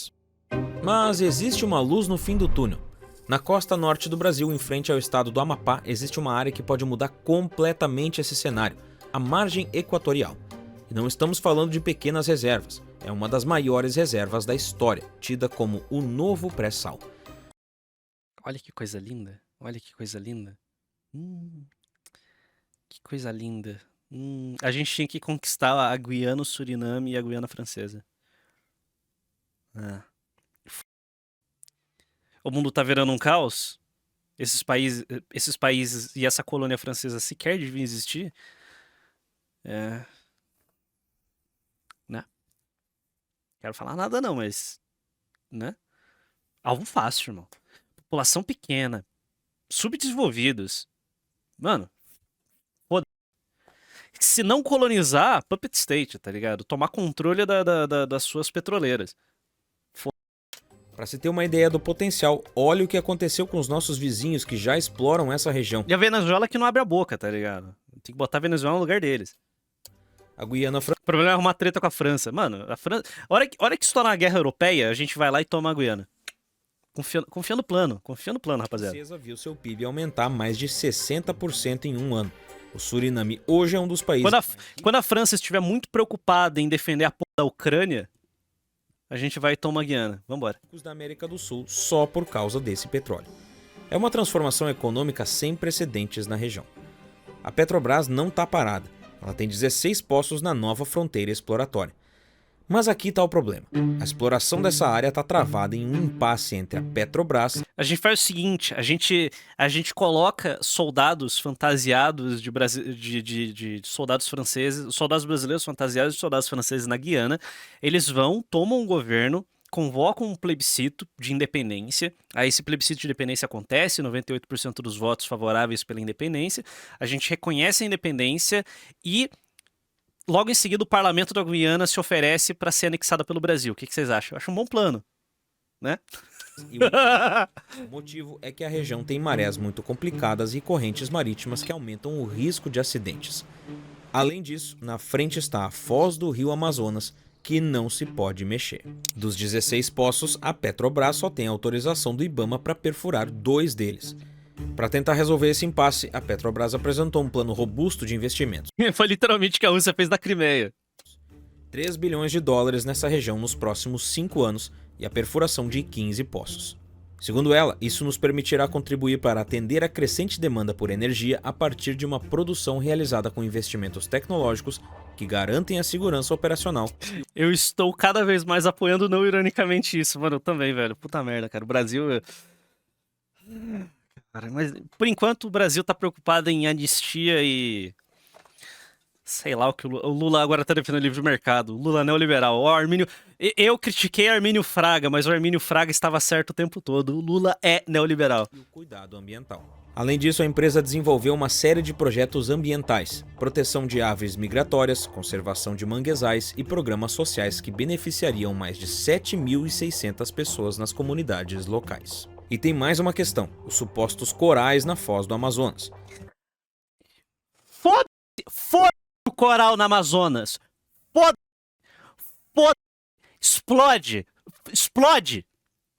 Mas existe uma luz no fim do túnel. Na costa norte do Brasil, em frente ao estado do Amapá, existe uma área que pode mudar completamente esse cenário, a margem equatorial. E não estamos falando de pequenas reservas, é uma das maiores reservas da história, tida como o novo pré-sal. Olha que coisa linda. Olha que coisa linda. Que coisa linda. A gente tinha que conquistar a Guiana, o Suriname e a Guiana Francesa. Ah. O mundo tá virando um caos. Esses países e essa colônia francesa sequer deviam existir. Né? Quero falar nada não, mas, né? Alvo fácil, irmão. População pequena, subdesenvolvidos. Mano, foda. Se não colonizar, puppet state, tá ligado? Tomar controle das suas petroleiras. Para se ter uma ideia do potencial, olha o que aconteceu com os nossos vizinhos que já exploram essa região. E a Venezuela que não abre a boca, tá ligado? Tem que botar a Venezuela no lugar deles. A Guiana O problema é arrumar treta com a França. Mano, a França... A hora que estourar a guerra europeia, a gente vai lá e toma a Guiana. Confia no plano, rapaziada. Francesa viu seu PIB aumentar mais de 60% em um ano. O Suriname hoje é um dos países... Quando a França estiver muito preocupada em defender a porra da Ucrânia, a gente vai tomar a Guiana. Vambora. Da América do Sul só por causa desse petróleo. É uma transformação econômica sem precedentes na região. A Petrobras não está parada. Ela tem 16 poços na nova fronteira exploratória. Mas aqui está o problema. A exploração dessa área está travada em um impasse entre a Petrobras... A gente faz o seguinte, a gente coloca soldados fantasiados de soldados franceses, soldados brasileiros fantasiados de soldados franceses na Guiana. Eles vão, tomam o governo, convocam um plebiscito de independência. Aí esse plebiscito de independência acontece, 98% dos votos favoráveis pela independência. A gente reconhece a independência e... logo em seguida, o parlamento da Guiana se oferece para ser anexada pelo Brasil. O que vocês acham? Eu acho um bom plano, né? E o motivo é que a região tem marés muito complicadas e correntes marítimas que aumentam o risco de acidentes. Além disso, na frente está a foz do rio Amazonas, que não se pode mexer. Dos 16 poços, a Petrobras só tem autorização do IBAMA para perfurar 2 deles. Para tentar resolver esse impasse, a Petrobras apresentou um plano robusto de investimentos. Foi literalmente o que a Rússia fez da Crimeia. 3 bilhões de dólares nessa região nos próximos 5 anos e a perfuração de 15 poços. Segundo ela, isso nos permitirá contribuir para atender a crescente demanda por energia a partir de uma produção realizada com investimentos tecnológicos que garantem a segurança operacional. Eu estou cada vez mais apoiando não ironicamente isso, mano. Eu também, velho. Puta merda, cara. O Brasil... Cara, mas por enquanto o Brasil tá preocupado em anistia e... sei lá o que o Lula agora tá defendendo livre mercado. O Lula neoliberal. O Armínio... Eu critiquei Armínio Fraga, mas o Armínio Fraga estava certo o tempo todo. O Lula é neoliberal. E o cuidado ambiental. Além disso, a empresa desenvolveu uma série de projetos ambientais, proteção de aves migratórias, conservação de manguezais e programas sociais que beneficiariam mais de 7.600 pessoas nas comunidades locais. E tem mais uma questão, os supostos corais na foz do Amazonas. Foda-se o coral no Amazonas. Foda-se.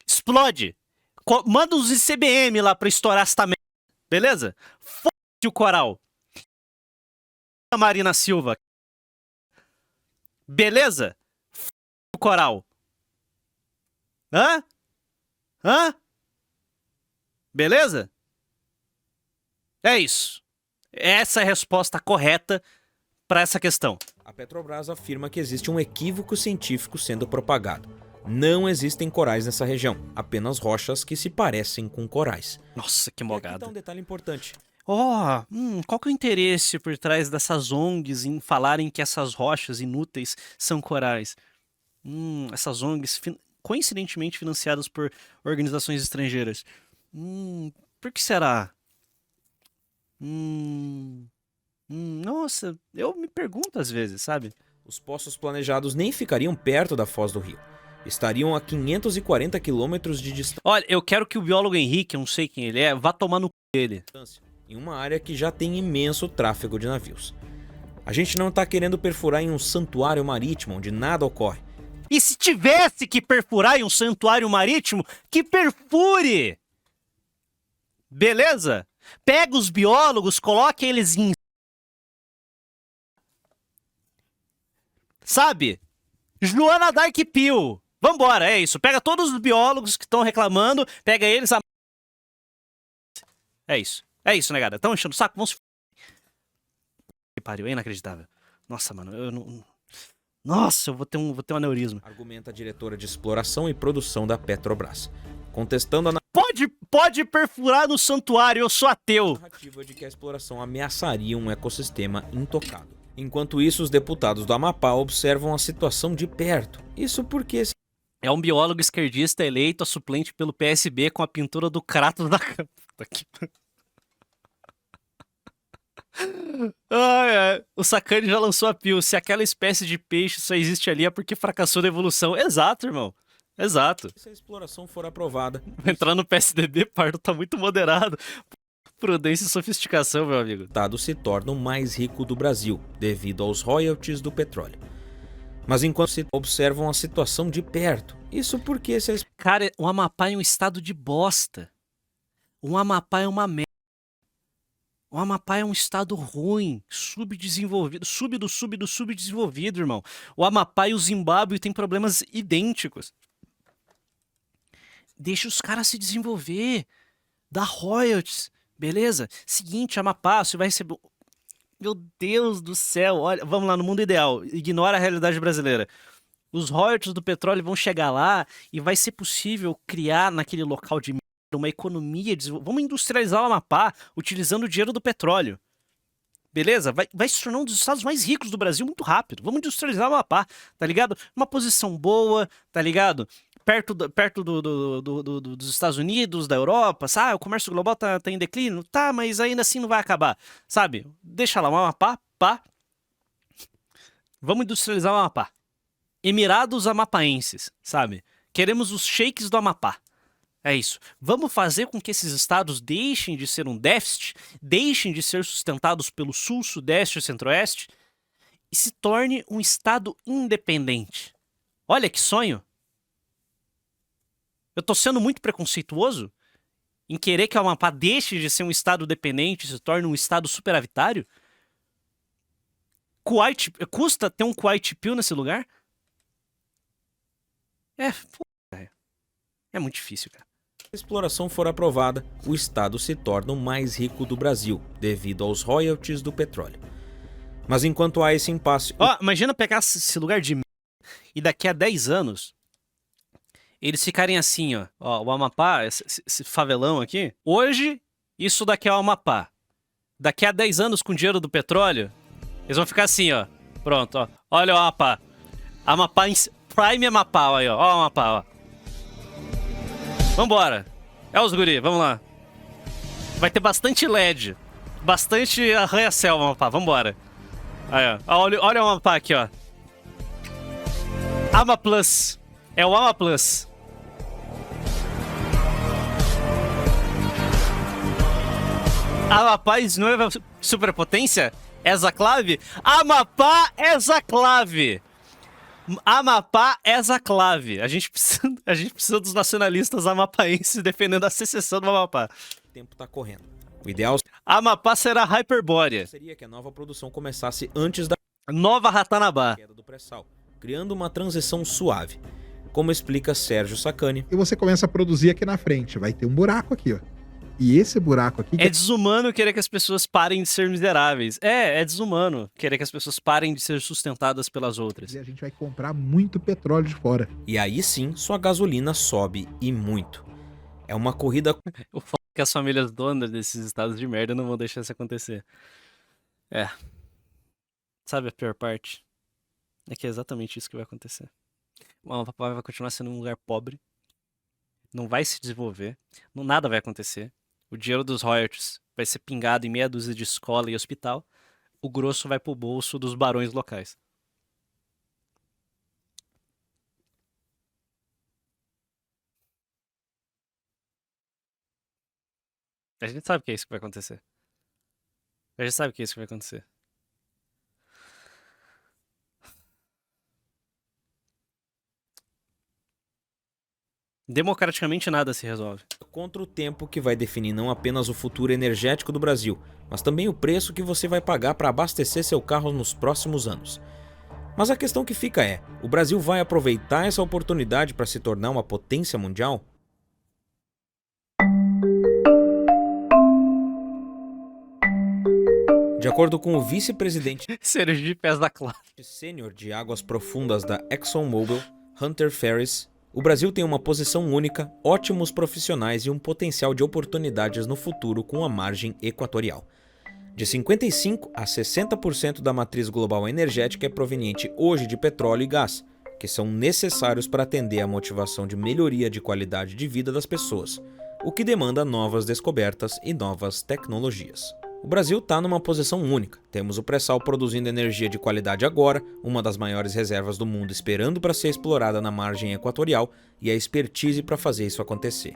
Explode. Manda os ICBM lá pra estourar essa merda. Beleza? Foda-se o coral. A Marina Silva. Beleza? Foda-se o coral. Hã? Beleza? É isso. Essa é a resposta correta para essa questão. A Petrobras afirma que existe um equívoco científico sendo propagado. Não existem corais nessa região, apenas rochas que se parecem com corais. Nossa, que E aqui mogada. tá um detalhe importante. Qual que é o interesse por trás dessas ONGs em falarem que essas rochas inúteis são corais? Essas ONGs coincidentemente financiadas por organizações estrangeiras. Por que será? Nossa, eu me pergunto às vezes, sabe? Os poços planejados nem ficariam perto da foz do rio. Estariam a 540 quilômetros de distância, Olha, eu quero que o biólogo Henrique, eu não sei quem ele é, vá tomar no c dele. em uma área que já tem imenso tráfego de navios. A gente não está querendo perfurar em um santuário marítimo onde nada ocorre. E se tivesse que perfurar em um santuário marítimo, que perfure! Beleza? Pega os biólogos, coloca eles em... Sabe? Joana Dark Pill. Vambora, é isso. Pega todos os biólogos que estão reclamando, pega eles... É isso. É isso, negada. Estão enchendo o saco? Vamos se... Que pariu, é inacreditável. Nossa, mano, eu não... Nossa, eu vou ter um aneurisma. Argumenta a diretora de exploração e produção da Petrobras, contestando a Pode perfurar no santuário, eu sou ateu. narrativa de que a exploração ameaçaria um ecossistema intocado. Enquanto isso, os deputados do Amapá observam a situação de perto. Isso porque É um biólogo esquerdista eleito a suplente pelo PSB com a pintura do Kratos da cama. Puta que... Ai, ai. O Sakane já lançou a pio. Se aquela espécie de peixe só existe ali é porque fracassou na evolução. Exato, irmão. Exato. se a exploração for aprovada, Entrar no PSDB, Pardo tá muito moderado. Prudência e sofisticação, meu amigo. o estado se torna o mais rico do Brasil, devido aos royalties do petróleo. Mas enquanto se observam a situação de perto, isso porque se a Cara, o Amapá é um estado de bosta. O Amapá é uma merda. O Amapá é um estado ruim, subdesenvolvido, subdesenvolvido, irmão. O Amapá e o Zimbábue têm problemas idênticos. Deixa os caras se desenvolver. Dá royalties, beleza? Seguinte, Amapá, você vai receber... Meu Deus do céu, olha, vamos lá, no mundo ideal, ignora a realidade brasileira. Os royalties do petróleo vão chegar lá e vai ser possível criar naquele local de merda uma economia. Vamos industrializar o Amapá utilizando o dinheiro do petróleo. Beleza? Vai se tornar um dos estados mais ricos do Brasil muito rápido. Vamos industrializar o Amapá, tá ligado? Uma posição boa, tá ligado? Perto dos Estados Unidos, da Europa, sabe? O comércio global tá em declínio. Tá, mas ainda assim não vai acabar, sabe? Deixa lá, o Amapá, pá. Vamos industrializar o Amapá. Emirados Amapaenses, sabe? Queremos os sheiks do Amapá. É isso. Vamos fazer com que esses estados deixem de ser um déficit, deixem de ser sustentados pelo Sul, Sudeste e Centro-Oeste e se torne um estado independente. Olha que sonho. Eu tô sendo muito preconceituoso em querer que o Amapá deixe de ser um estado dependente e se torne um estado superavitário? Custa ter um Kuwait Pill nesse lugar? É muito difícil, cara. a exploração for aprovada, o estado se torna o mais rico do Brasil, devido aos royalties do petróleo. Mas enquanto há esse impasse... Ó, imagina pegar esse lugar de merda e daqui a 10 anos eles ficarem assim, ó. Ó, o Amapá, esse favelão aqui. Hoje, isso daqui é o Amapá. Daqui a 10 anos, com o dinheiro do petróleo, eles vão ficar assim, ó. Pronto, ó. Olha o Amapá. Amapá, Prime Amapá, ó aí, ó. Ó o Amapá, ó. Vambora. É os guri, vamos lá. Vai ter bastante LED. Bastante arranha-céu, Amapá. Vambora. Aí, ó. Olha o Amapá aqui, ó. Ama Plus. É o Ama Plus. Amapá is nueva superpotência? Essa clave? Amapá essa clave. Amapá essa clave. A gente precisa dos nacionalistas amapaenses defendendo a secessão do Amapá. O tempo está correndo. O ideal Amapá será Hyperbórea. seria que a nova produção começasse antes da Nova Ratanabá. queda do pré-sal, criando uma transição suave, como explica Sérgio Sacani. E você começa a produzir aqui na frente. Vai ter um buraco aqui, ó. E esse buraco aqui... É desumano querer que as pessoas parem de ser miseráveis. É desumano querer que as pessoas parem de ser sustentadas pelas outras. E a gente vai comprar muito petróleo de fora. E aí sim, sua gasolina sobe e muito. É uma corrida O foda é que as famílias donas desses estados de merda não vão deixar isso acontecer. É. Sabe a pior parte? É que é exatamente isso que vai acontecer. O Amapá vai continuar sendo um lugar pobre. Não vai se desenvolver. Nada vai acontecer. O dinheiro dos royalties vai ser pingado em meia dúzia de escola e hospital. O grosso vai pro bolso dos barões locais. A gente sabe que é isso que vai acontecer. A gente sabe que é isso que vai acontecer. Democraticamente nada se resolve. Contra o tempo que vai definir não apenas o futuro energético do Brasil, mas também o preço que você vai pagar para abastecer seu carro nos próximos anos. Mas a questão que fica é, o Brasil vai aproveitar essa oportunidade para se tornar uma potência mundial? De acordo com o vice-presidente Sergipes da classe. sênior de águas profundas da ExxonMobil, Hunter Ferris, o Brasil tem uma posição única, ótimos profissionais e um potencial de oportunidades no futuro com a margem equatorial. De 55% a 60% da matriz global energética é proveniente hoje de petróleo e gás, que são necessários para atender à motivação de melhoria de qualidade de vida das pessoas, o que demanda novas descobertas e novas tecnologias. O Brasil está numa posição única. Temos o pré-sal produzindo energia de qualidade agora, uma das maiores reservas do mundo esperando para ser explorada na margem equatorial e a expertise para fazer isso acontecer.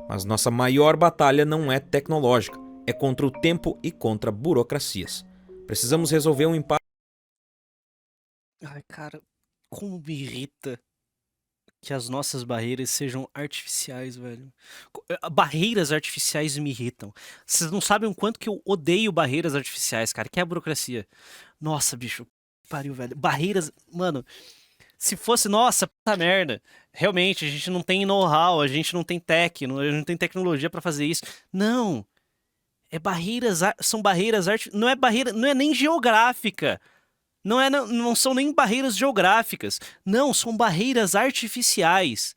Mas nossa maior batalha não é tecnológica, é contra o tempo e contra burocracias. Precisamos resolver um impasse. Ai, cara, como me irrita que as nossas barreiras sejam artificiais, velho. Barreiras artificiais me irritam. Vocês não sabem o quanto que eu odeio barreiras artificiais, cara, que é a burocracia. Nossa, bicho, pariu, velho. Barreiras, mano, se fosse, nossa, puta merda. Realmente, a gente não tem know-how, a gente não tem tech, a gente não tem tecnologia pra fazer isso. Não. É barreiras, são barreiras artificiais, não é barreira, não é nem geográfica. Não são nem barreiras geográficas. Não, são barreiras artificiais.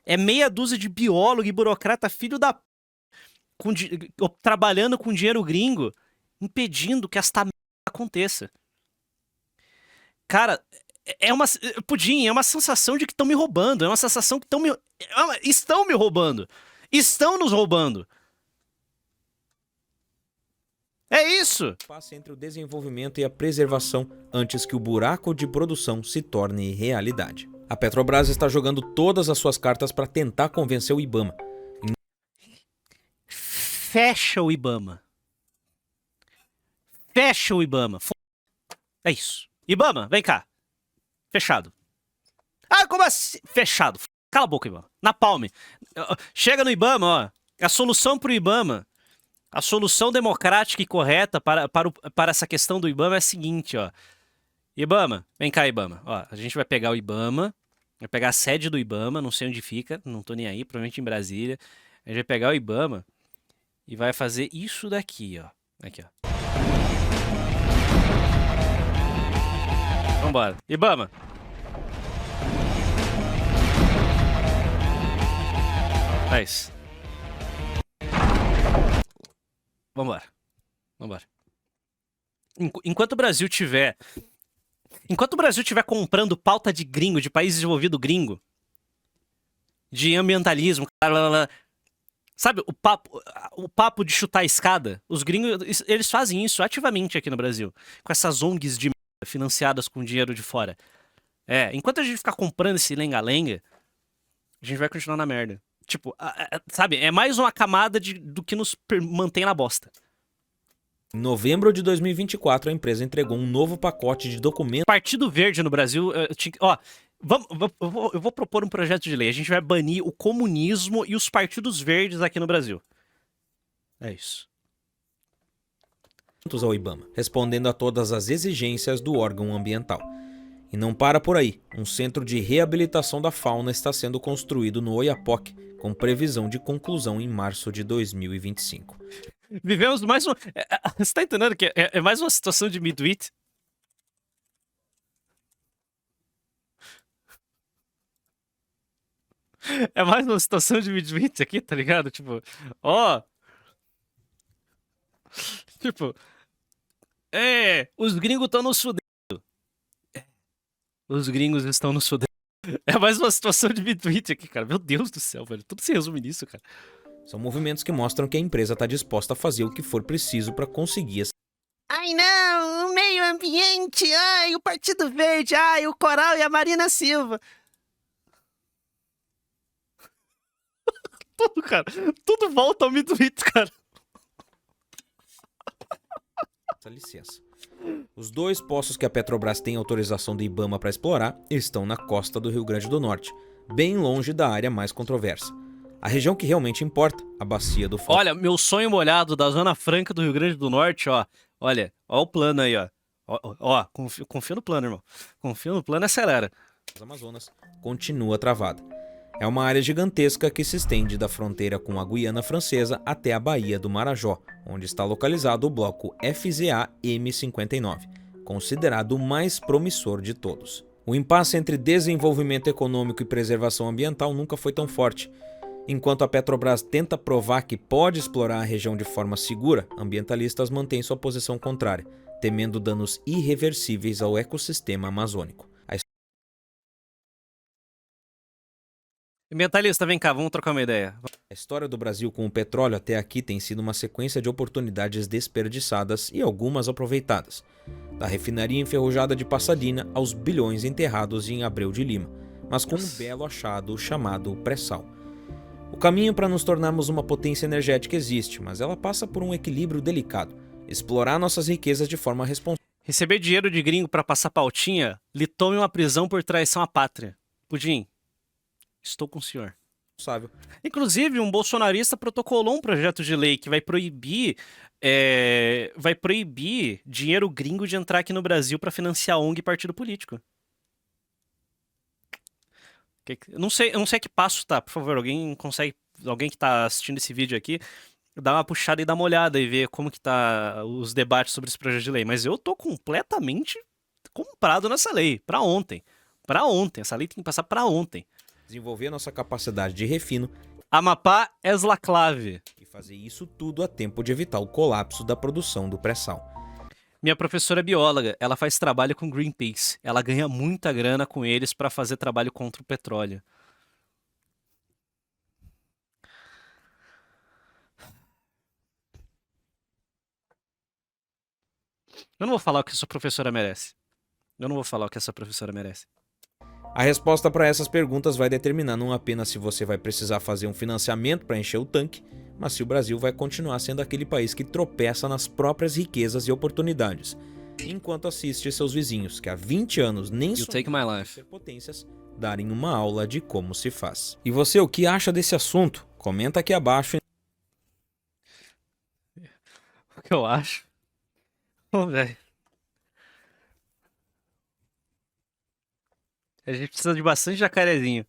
É meia dúzia de biólogo e burocrata filho da trabalhando com dinheiro gringo, impedindo que esta merda aconteça. Cara, Pudim, é uma sensação de que estão me roubando. É uma sensação que estão me roubando. Estão nos roubando. É isso! Passe entre o desenvolvimento e a preservação antes que o buraco de produção se torne realidade. A Petrobras está jogando todas as suas cartas para tentar convencer o IBAMA. Fecha o IBAMA. Fecha o IBAMA. É isso. IBAMA, vem cá. Fechado. Ah, como assim? Fechado. Cala a boca, IBAMA. Na palme. Chega no IBAMA, ó. A solução pro IBAMA, a solução democrática e correta para essa questão do IBAMA é a seguinte, ó. IBAMA, vem cá, IBAMA. Ó, a gente vai pegar o IBAMA, vai pegar a sede do IBAMA, não sei onde fica, não tô nem aí, provavelmente em Brasília. A gente vai pegar o IBAMA e vai fazer isso daqui, ó. Aqui, ó. Vambora. IBAMA. É isso. Vambora. Vambora. Enquanto o Brasil tiver comprando pauta de gringo, de país desenvolvido gringo, de ambientalismo, sabe, o papo de chutar a escada, os gringos, eles fazem isso ativamente aqui no Brasil, com essas ONGs de merda financiadas com dinheiro de fora. Enquanto a gente ficar comprando esse lenga-lenga, a gente vai continuar na merda. Tipo, sabe, é mais uma camada do que nos mantém na bosta. Em novembro de 2024, a empresa entregou um novo pacote de documentos. Partido Verde no Brasil, eu vou propor um projeto de lei. A gente vai banir o comunismo e os partidos verdes aqui no Brasil. É isso. Ao IBAMA, respondendo a todas as exigências do órgão ambiental. E não para por aí. Um centro de reabilitação da fauna está sendo construído no Oiapoque, com previsão de conclusão em março de 2025. Vivemos mais um... Você tá entendendo que é mais uma situação de midwit? É mais uma situação de midwit aqui, tá ligado? Tipo, ó... Tipo... os gringos estão nos fudendo. Os gringos estão nos fudendo. É mais uma situação de midwit aqui, cara. Meu Deus do céu, velho. Tudo se resume nisso, cara. São movimentos que mostram que a empresa está disposta a fazer o que for preciso para conseguir essa... Ai não, o meio ambiente, ai, o Partido Verde, ai, o Coral e a Marina Silva. Tudo, cara. Tudo volta ao midwit, cara. licença. Os dois poços que a Petrobras tem autorização do IBAMA para explorar estão na costa do Rio Grande do Norte, bem longe da área mais controversa. A região que realmente importa, a Bacia do Foz. Olha, meu sonho molhado da Zona Franca do Rio Grande do Norte, ó. Olha, ó o plano aí, ó. Ó, confia no plano, irmão. Confia no plano e acelera. Amazonas continua travada. É uma área gigantesca que se estende da fronteira com a Guiana Francesa até a Baía do Marajó, onde está localizado o bloco FZA M59, considerado o mais promissor de todos. O impasse entre desenvolvimento econômico e preservação ambiental nunca foi tão forte. Enquanto a Petrobras tenta provar que pode explorar a região de forma segura, ambientalistas mantêm sua posição contrária, temendo danos irreversíveis ao ecossistema amazônico. Ambientalista, vem cá, vamos trocar uma ideia. A história do Brasil com o petróleo até aqui tem sido uma sequência de oportunidades desperdiçadas e algumas aproveitadas. Da refinaria enferrujada de Passadina aos bilhões enterrados em Abreu de Lima, mas com um belo achado chamado pré-sal. O caminho para nos tornarmos uma potência energética existe, mas ela passa por um equilíbrio delicado. Explorar nossas riquezas de forma responsável. Receber dinheiro de gringo pra passar pautinha lhe tome uma prisão por traição à pátria. Pudim, estou com o senhor. Inclusive, um bolsonarista protocolou um projeto de lei que vai proibir dinheiro gringo de entrar aqui no Brasil para financiar ONG e partido político. Eu não sei a que passo tá, por favor, alguém que tá assistindo esse vídeo aqui, dá uma puxada e dá uma olhada e ver como que tá os debates sobre esse projeto de lei. Mas eu tô completamente comprado nessa lei, pra ontem. Essa lei tem que passar pra ontem. Desenvolver nossa capacidade de refino. Amapá és la clave. E fazer isso tudo a tempo de evitar o colapso da produção do pré-sal. Minha professora é bióloga, ela faz trabalho com Greenpeace. Ela ganha muita grana com eles pra fazer trabalho contra o petróleo. Eu não vou falar o que essa professora merece. A resposta para essas perguntas vai determinar não apenas se você vai precisar fazer um financiamento para encher o tanque, mas se o Brasil vai continuar sendo aquele país que tropeça nas próprias riquezas e oportunidades, enquanto assiste seus vizinhos, que há 20 anos nem sonhavam em ser potências, darem uma aula de como se faz. E você, o que acha desse assunto? Comenta aqui abaixo. O que eu acho? Ô, velho. A gente precisa de bastante jacarezinho.